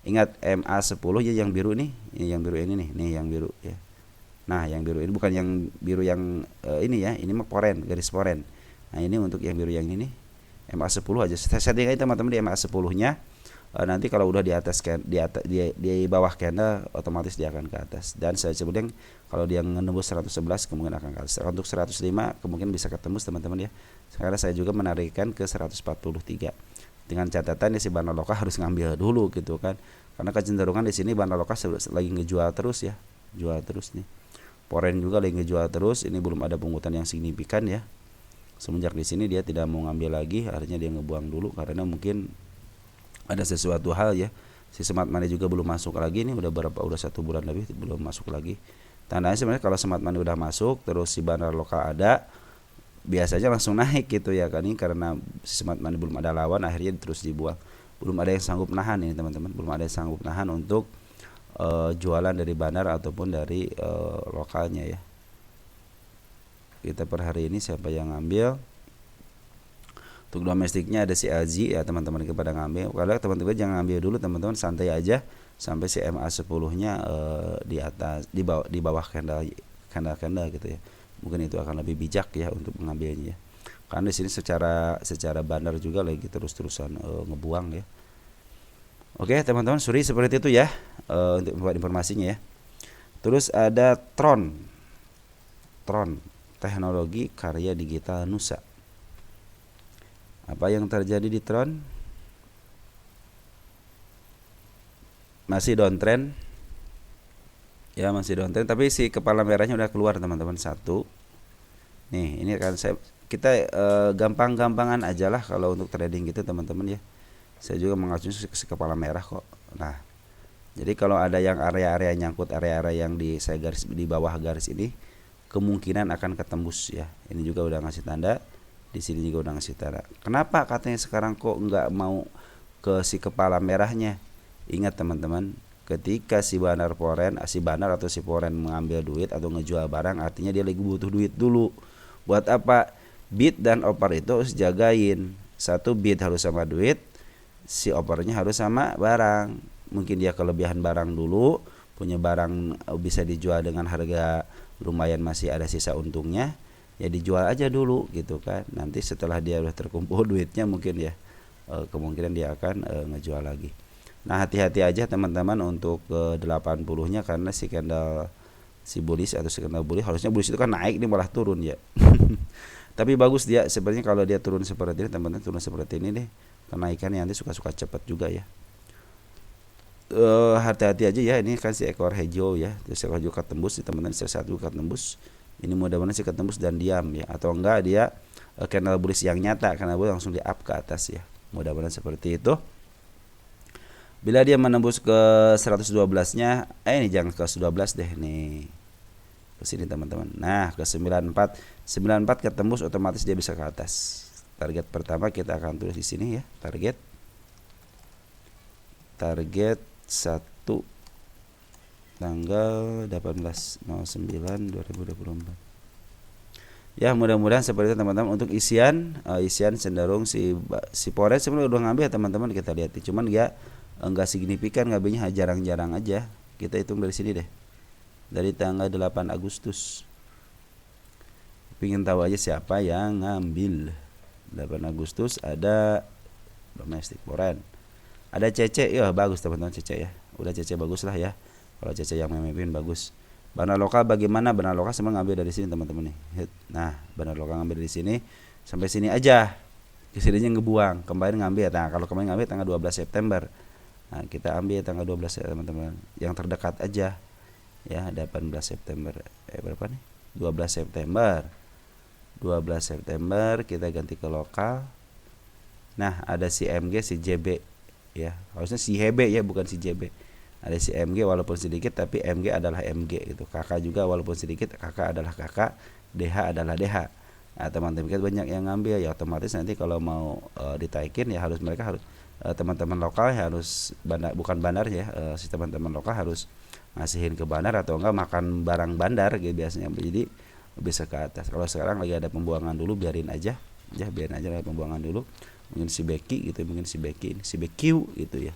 Ingat MA10 ya, yang biru nih, yang biru ini nih yang biru ya. Nah, yang biru ini bukan yang biru yang ini ya, ini mah Poren, garis Poren. Nah, ini untuk yang biru yang ini nih, MA10 aja. Setting aja teman-teman di MA10-nya. Nanti kalau udah di atas di bawah candle, otomatis dia akan ke atas. Dan saya sebutkan kalau dia menembus 111 kemungkinan akan ke atas. Untuk 105 kemungkinan bisa ketemu teman-teman ya. Sekarang saya juga menarikkan ke 143. Dengan catatan ya si bandar lokal harus ngambil dulu gitu kan. Karena kecenderungan di sini bandar lokal lagi ngejual terus ya. Jual terus nih. Poren juga lagi ngejual terus. Ini belum ada pungutan yang signifikan ya. Semenjak di sini dia tidak mau ngambil lagi, artinya dia ngebuang dulu karena mungkin ada sesuatu hal ya. Si smart money juga belum masuk lagi nih, udah 1 bulan lebih belum masuk lagi. Tandanya sebenarnya kalau smart money udah masuk, terus si bandar lokal ada, biasanya langsung naik gitu ya kan. Ini karena si smart money belum ada lawan, akhirnya terus dibuang. Belum ada yang sanggup nahan ini teman-teman, belum ada yang sanggup nahan untuk jualan dari bandar ataupun dari lokalnya ya. Kita per hari ini siapa yang ngambil? Untuk domestiknya ada si Aji ya, teman-teman kepada ngambil. Kalau teman-teman jangan ngambil dulu, teman-teman santai aja sampai si MA 10-nya di atas, di bawah candle gitu ya. Mungkin itu akan lebih bijak ya untuk mengambilnya ya. Karena di sini secara bandar juga lagi terus-terusan ngebuang ya. Oke, teman-teman, suri seperti itu ya untuk buat informasinya ya. Terus ada Tron, teknologi karya digital Nusa. Apa yang terjadi di Tron? Masih downtrend. Ya, masih downtrend, tapi si kepala merahnya udah keluar, teman-teman. Satu. Nih, ini akan kita gampang-gampangan aja lah kalau untuk trading gitu, teman-teman ya. Saya juga mengacu si kepala merah kok. Nah, jadi kalau ada yang area-area nyangkut, area-area yang saya garis di bawah garis ini, kemungkinan akan ketembus ya. Ini juga udah ngasih tanda, di sini juga udah ngasih tanda. Kenapa katanya sekarang kok nggak mau ke si kepala merahnya? Ingat teman-teman, ketika si bandar atau si foreign mengambil duit atau ngejual barang, artinya dia lagi butuh duit dulu. Buat apa? Bid dan offer itu harus jagain. Satu, bid harus sama duit, si offernya harus sama barang. Mungkin dia kelebihan barang dulu, punya barang bisa dijual dengan harga lumayan, masih ada sisa untungnya, ya dijual aja dulu gitu kan. Nanti setelah dia udah terkumpul duitnya, mungkin ya kemungkinan dia akan ngejual lagi. Nah, hati-hati aja teman-teman untuk 80-nya, karena si candle si bullish atau si candle bullish, harusnya bullish itu kan naik, ini malah turun ya. Tapi bagus dia sebenarnya kalau dia turun seperti ini, teman-teman, turun seperti ini deh, kenaikannya nanti suka-suka cepat juga ya. Hati-hati aja ya, ini kan si ekor hijau ya, terus ekor hijau ketembus, teman-teman, satu ketembus. Ini mudah-mudahan sih ketembus dan diam ya, atau enggak dia candle bullish yang nyata, candle bullish langsung di up ke atas ya. Mudah-mudahan seperti itu. Bila dia menembus ke 112-nya, ini jangan ke 12 deh nih. Ke sini teman-teman. Nah, ke 94 ketembus, otomatis dia bisa ke atas. Target pertama kita akan tulis di sini ya, target 1 tanggal 18/09/2024. Ya, mudah-mudahan seperti itu teman-teman. Untuk isian cenderung si Forex sebenarnya udah ngambil ya teman-teman, kita lihat. Cuman dia enggak signifikan ngambilnya, jarang-jarang aja. Kita hitung dari sini deh. Dari tanggal 8 Agustus. Pengen tahu aja siapa yang ngambil. 8 Agustus ada domestik foreign. Ada CC, ya bagus teman-teman, CC ya. Udah CC bagus lah ya. Kalau CC yang memimpin bagus. Bandar lokal bagaimana? Bandar lokal semua ngambil dari sini teman-teman nih. Nah, bandar lokal ngambil dari sini sampai sini aja. Kesininya ngebuang. Kemarin ngambil. Nah, kalau kemarin ngambil tanggal 12 September. Nah, kita ambil tanggal 12 ya teman-teman. Yang terdekat aja. Ya, 18 September. Berapa nih? 12 September. 12 September kita ganti ke lokal. Nah, ada si MG, si JB ya. Harusnya si HB ya, bukan si JB. Ada si MG walaupun sedikit, tapi MG adalah MG gitu. Kakak juga walaupun sedikit, kakak adalah kakak, DH adalah DH. Nah, teman-teman kita banyak yang ngambil ya, otomatis nanti kalau mau ditaikin ya mereka harus teman-teman lokal harus bukan bandar ya, si teman-teman lokal harus ngasihin ke bandar atau enggak makan barang bandar gitu biasanya, jadi bisa ke atas. Kalau sekarang lagi ada pembuangan dulu, biarin aja ada pembuangan dulu. Mungkin si Becky gitu, mungkin si BQ gitu ya.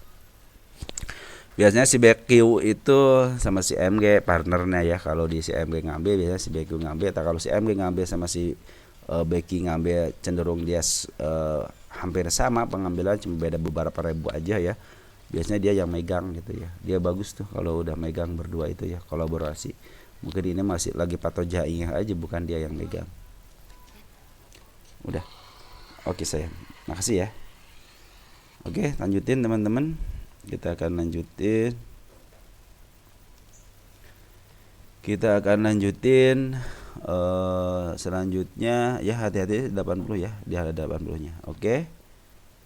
Biasanya si BQ itu sama si MG partnernya ya. Kalau di si MG ngambil biasanya si BQ ngambil. Atau kalau si MG ngambil sama si Becky ngambil, cenderung dia hampir sama pengambilan, cuma beda beberapa ribu aja ya. Biasanya dia yang megang gitu ya. Dia bagus tuh kalau udah megang berdua itu ya, kolaborasi. Mungkin ini masih lagi patojaiyah aja, bukan dia yang megang. Udah. Oke sayang, makasih ya. Oke, lanjutin teman-teman. Kita akan lanjutin. Selanjutnya ya, hati-hati 80 ya, di ada 80-nya. Oke.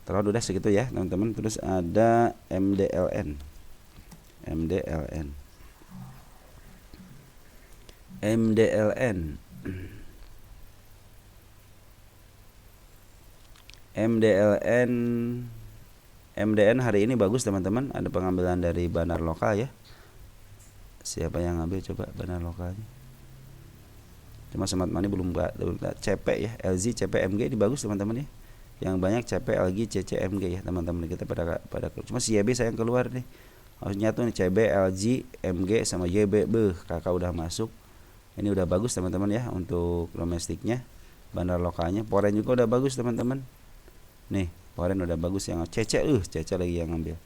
Terus udah segitu ya, teman-teman. Terus ada MDLN. MDN hari ini bagus teman-teman, ada pengambilan dari bandar lokal ya. Siapa yang ngambil coba bandar lokalnya? Cuma Smart Money belum CP ya, LZ, CP, MG ini bagus teman-teman ya. Yang banyak CP, LG, CC, MG ya teman-teman kita pada cuma si YB sayang keluar nih. Harusnya tuh nih CB, LG, MG sama YB. Kakak udah masuk. Ini udah bagus teman-teman ya untuk domestiknya. Bandar lokalnya, Poren juga udah bagus teman-teman. Nih, Poren udah bagus yang CC, CC lagi yang ngambil.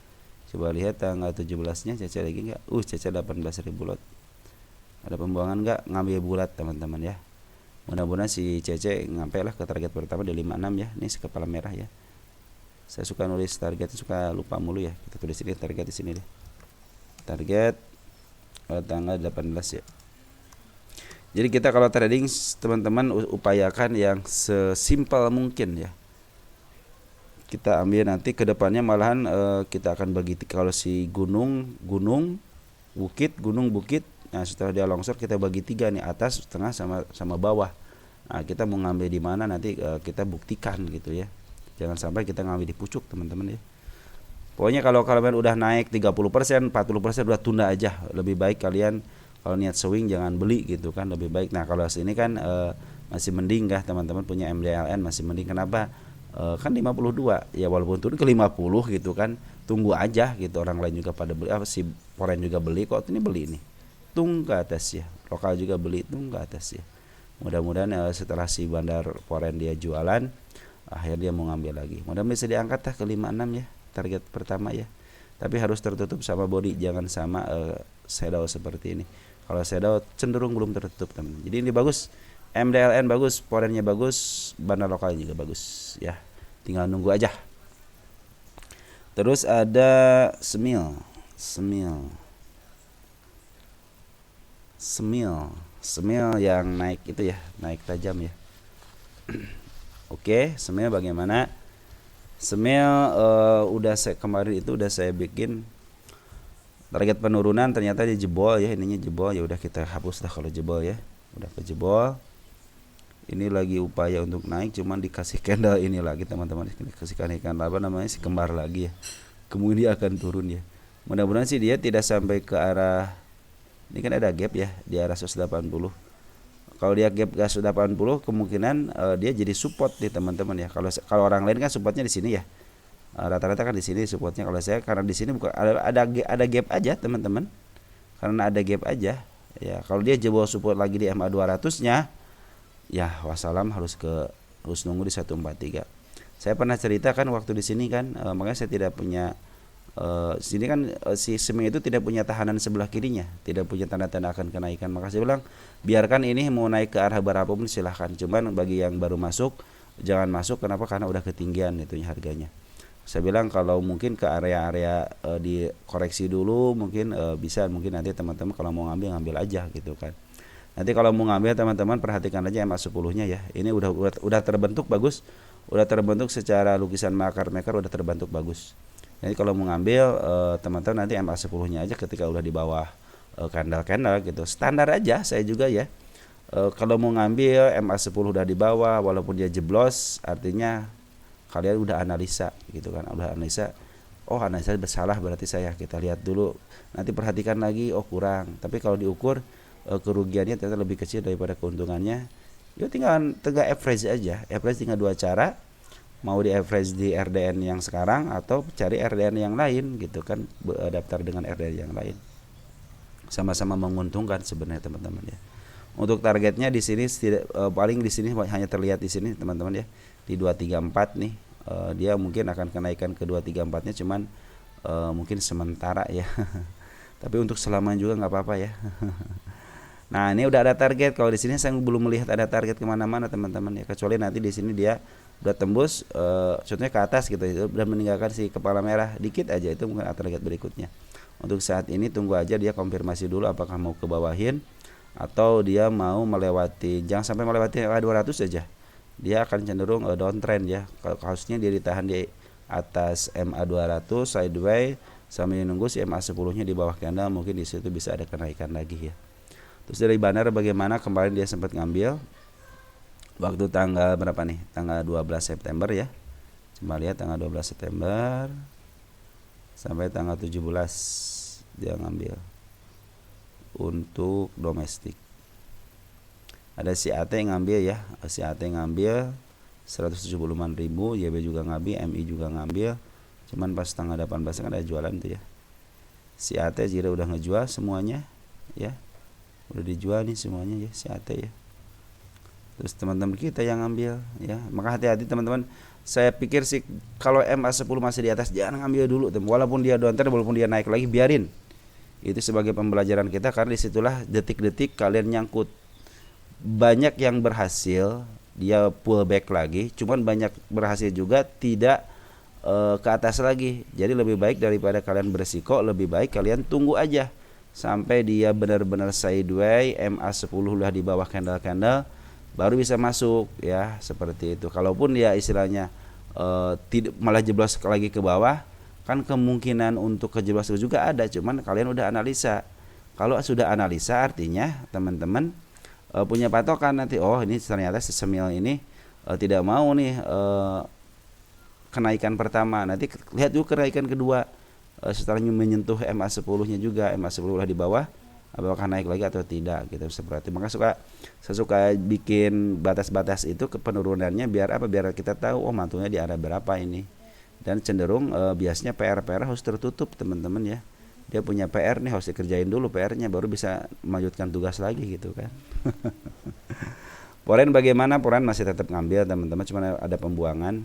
Coba lihat tanggal 17-nya CC lagi enggak? CC 18.000 lot. Ada pembuangan enggak? Ngambil bulat teman-teman ya. Mudah-mudahan si CC ngampai lah ke target pertama di 56 ya. Ini kepala merah ya. Saya suka nulis target, suka lupa mulu ya. Kita tulis ini target di sini deh. Target tanggal 18 ya. Jadi kita kalau trading teman-teman upayakan yang sesimpel mungkin ya. Kita ambil nanti ke depannya malahan kita akan bagi kalau si gunung, bukit. Nah, setelah dia longsor kita bagi 3 nih, atas, tengah sama bawah. Nah, kita mau ngambil di mana nanti kita buktikan gitu ya. Jangan sampai kita ngambil di pucuk teman-teman ya. Pokoknya kalau kalian udah naik 30%, 40% udah tunda aja. Lebih baik kalian kalau niat swing jangan beli gitu kan, lebih baik. Nah, kalau sini kan masih mending kah teman-teman punya MDLN masih mending. Kenapa? Kan 52 ya, walaupun turun ke 50 gitu kan, tunggu aja gitu. Orang lain juga pada beli, si Poren juga beli kok, ini beli nih. Tung ke atas ya. Lokal juga beli, tung ke atas ya. Mudah-mudahan setelah si bandar Poren dia jualan, akhirnya dia mau ngambil lagi. Mudah-mudahan bisa diangkat ke 56 ya, target pertama ya. Tapi harus tertutup sama body, jangan sama shadow seperti ini. Kalau shadow cenderung belum tertutup teman. Jadi ini bagus, MDLN bagus, Porennya bagus, bandar lokalnya juga bagus ya. Tinggal nunggu aja. Terus ada Semil yang naik itu ya, naik tajam ya. Oke, Semil bagaimana? Semil kemarin itu udah saya bikin target penurunan, ternyata dia jebol ya, ininya jebol ya, udah kita hapus lah kalau jebol ya. Udah kejebol. Ini lagi upaya untuk naik, cuman dikasih candle ini lagi teman-teman, dikasihkan ikan apa namanya si kembar lagi ya. Kemudian dia akan turun ya. Mudah-mudahan sih dia tidak sampai ke arah, ini kan ada gap ya di arah 180. Kalau dia gap ke 180 kemungkinan dia jadi support nih teman-teman ya. Kalau orang lain kan supportnya di sini ya. Rata-rata kan di sini supportnya. Kalau saya karena di sini bukan ada gap aja teman-teman. Karena ada gap aja. Ya, kalau dia jebol support lagi di MA 200-nya, ya wassalam harus nunggu di 143. Saya pernah cerita kan waktu di sini kan, makanya saya tidak punya sini kan si Semil itu tidak punya tahanan sebelah kirinya, tidak punya tanda-tanda akan kenaikan. Maka saya bilang biarkan ini mau naik ke arah berapapun silahkan. Cuman bagi yang baru masuk jangan masuk. Kenapa? Karena udah ketinggian itunya harganya. Saya bilang kalau mungkin ke area-area dikoreksi dulu mungkin bisa, mungkin nanti teman-teman kalau mau ngambil aja gitu kan. Nanti kalau mau ngambil teman-teman perhatikan aja MA10-nya ya. Ini udah terbentuk bagus. Udah terbentuk secara lukisan maker udah terbentuk bagus. Jadi kalau mau ngambil teman-teman nanti MA10-nya aja ketika udah di bawah candle gitu. Standar aja saya juga ya. Kalau mau ngambil MA10 udah di bawah walaupun dia jeblos, artinya kalian udah analisa gitu kan. Udah analisa. Oh, analisa bersalah berarti saya. Kita lihat dulu. Nanti perhatikan lagi, oh kurang. Tapi kalau diukur kerugiannya ternyata lebih kecil daripada keuntungannya, ya tinggal average aja. Average tinggal dua cara, mau di average di RDN yang sekarang atau cari RDN yang lain gitu kan, daftar dengan RDN yang lain, sama-sama menguntungkan sebenarnya teman-teman ya. Untuk targetnya di sini paling di sini hanya terlihat di sini teman-teman ya, di 234 nih. Dia mungkin akan kenaikan ke 234-nya, cuman mungkin sementara ya. Tapi untuk selamanya juga nggak apa-apa ya. Nah, ini udah ada target. Kalau di sini saya belum melihat ada target kemana-mana teman-teman ya, kecuali nanti di sini dia udah tembus contohnya ke atas gitu dan meninggalkan si kepala merah dikit aja, itu mungkin target berikutnya. Untuk saat ini tunggu aja dia konfirmasi dulu apakah mau ke bawahin atau dia mau melewati. Jangan sampai melewati 200 aja, dia akan cenderung downtrend ya. Harusnya dia ditahan di atas MA 200 sideways sambil nunggu si MA 10-nya di bawah candle, mungkin di situ bisa ada kenaikan lagi ya. Terus dari banner bagaimana, kemarin dia sempat ngambil waktu tanggal berapa nih, tanggal 12 September ya. Coba lihat tanggal 12 September sampai tanggal 17 dia ngambil. untuk domestik. Ada si AT yang ngambil ya, si AT ngambil 175.000, YB juga ngambil, MI juga ngambil. Cuman pas tanggal 18 kan ada jualan tuh ya. Si AT jira udah ngejual semuanya ya. Udah dijual nih semuanya ya si AT ya. Terus teman-teman kita yang ngambil ya. Maka hati-hati teman-teman. Saya pikir sih kalau MA10 masih di atas jangan ngambil dulu, walaupun dia downtrend, walaupun dia naik lagi biarin. Itu sebagai pembelajaran kita, karena disitulah detik-detik kalian nyangkut. Banyak yang berhasil dia pull back lagi, cuman banyak berhasil juga tidak ke atas lagi. Jadi lebih baik daripada kalian beresiko, lebih baik kalian tunggu aja sampai dia benar-benar sideways, MA10 lah di bawah candle-candle, baru bisa masuk ya, seperti itu. Kalaupun dia istilahnya tidak malah jeblos lagi ke bawah, kan kemungkinan untuk kejeblos juga ada, cuman kalian udah analisa. Kalau sudah analisa artinya teman-teman punya patokan nanti, oh ini ternyata si Semil ini tidak mau nih kenaikan pertama, nanti lihat juga kenaikan kedua setelah menyentuh MA10-nya juga, MA10 lah di bawah, apakah naik lagi atau tidak gitu, seperti. Maka saya suka bikin batas-batas itu ke penurunannya, biar apa, biar kita tahu oh mantulnya di arah berapa ini. Dan cenderung biasanya PR harus tertutup teman-teman ya. Dia punya PR nih, harus dikerjain dulu PR-nya, baru bisa melanjutkan tugas lagi gitu kan. Poren bagaimana? Poren masih tetap ngambil teman-teman, cuma ada pembuangan.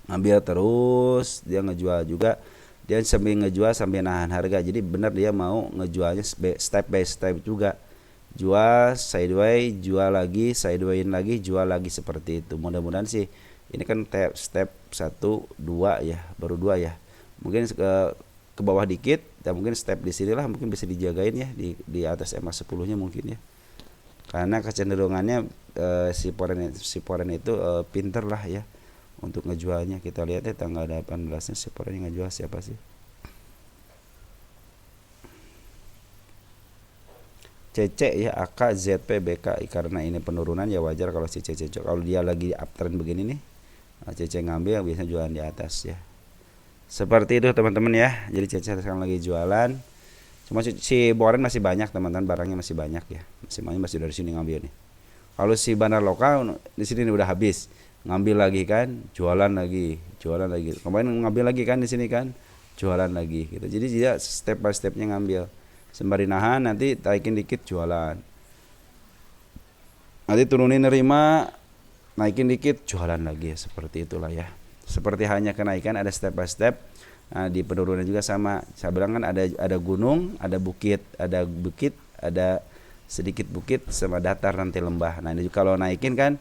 Ngambil terus, dia ngejual juga. Dia sambil ngejual sambil nahan harga. Jadi benar dia mau ngejualnya step by step juga. Jual sideways, jual lagi, sideways lagi, jual lagi, seperti itu. Mudah-mudahan sih ini kan step 1 2 ya, baru 2 ya. Mungkin ke bawah dikit, dan mungkin step di sinilah mungkin bisa dijagain ya di atas MA10-nya mungkin ya. Karena kecenderungannya si Poren itu pinter lah ya untuk ngejualnya. Kita lihat ya tanggal 18-nya si Poren yang ngejual siapa sih? CC ya, AK, ZP, BK. Karena ini penurunan ya wajar kalau si CC. Kalau dia lagi uptrend begini nih, CC ngambil, biasanya jualan di atas ya. Seperti itu teman-teman ya. Jadi CC sekarang lagi jualan. Cuma si Poren masih banyak teman-teman, barangnya masih banyak ya. Masih dari sini ngambil nih. Kalau si bandar lokal di sini udah habis, ngambil lagi kan, jualan lagi. Kemarin ngambil lagi kan di sini kan, jualan lagi gitu. Jadi dia step by stepnya ngambil. Sembari nahan, nanti taikin dikit jualan. Nanti turunin nerima, naikin dikit jualan lagi, seperti itulah ya. Seperti hanya kenaikan ada step by step. Nah, di penurunan juga sama. Saya bilang kan ada gunung, ada bukit, ada sedikit bukit sama datar nanti lembah. Nah, ini kalau naikin kan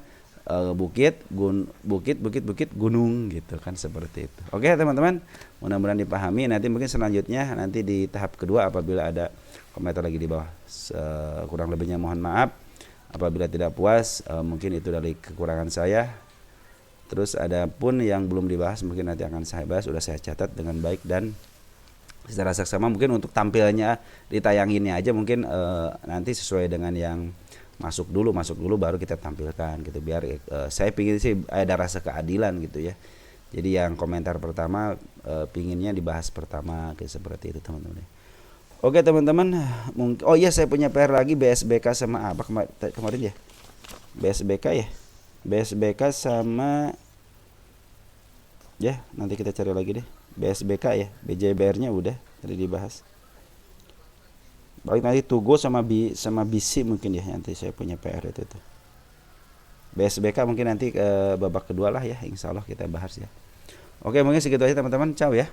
bukit, gunung gitu kan, seperti itu. Oke teman-teman, mudah-mudahan dipahami. Nanti mungkin selanjutnya nanti di tahap kedua apabila ada komentar lagi di bawah. Kurang lebihnya mohon maaf. Apabila tidak puas, mungkin itu dari kekurangan saya. Terus ada pun yang belum dibahas mungkin nanti akan saya bahas, sudah saya catat dengan baik dan secara seksama. Mungkin untuk tampilnya ditayanginnya aja mungkin nanti sesuai dengan yang masuk dulu baru kita tampilkan gitu, biar saya pingin sih ada rasa keadilan gitu ya. Jadi yang komentar pertama pinginnya dibahas pertama kayak seperti itu teman-teman. Oke teman-teman, oh iya saya punya PR lagi BSBK sama apa kemarin ya, BSBK sama ya, nanti kita cari lagi deh BSBK ya, BJBR-nya udah tadi dibahas. Balik nanti Tugo sama BC mungkin ya, nanti saya punya PR itu tuh. BSBK mungkin nanti babak kedua lah ya, insya Allah kita bahas ya. Oke, mungkin segitu aja teman-teman, ciao ya.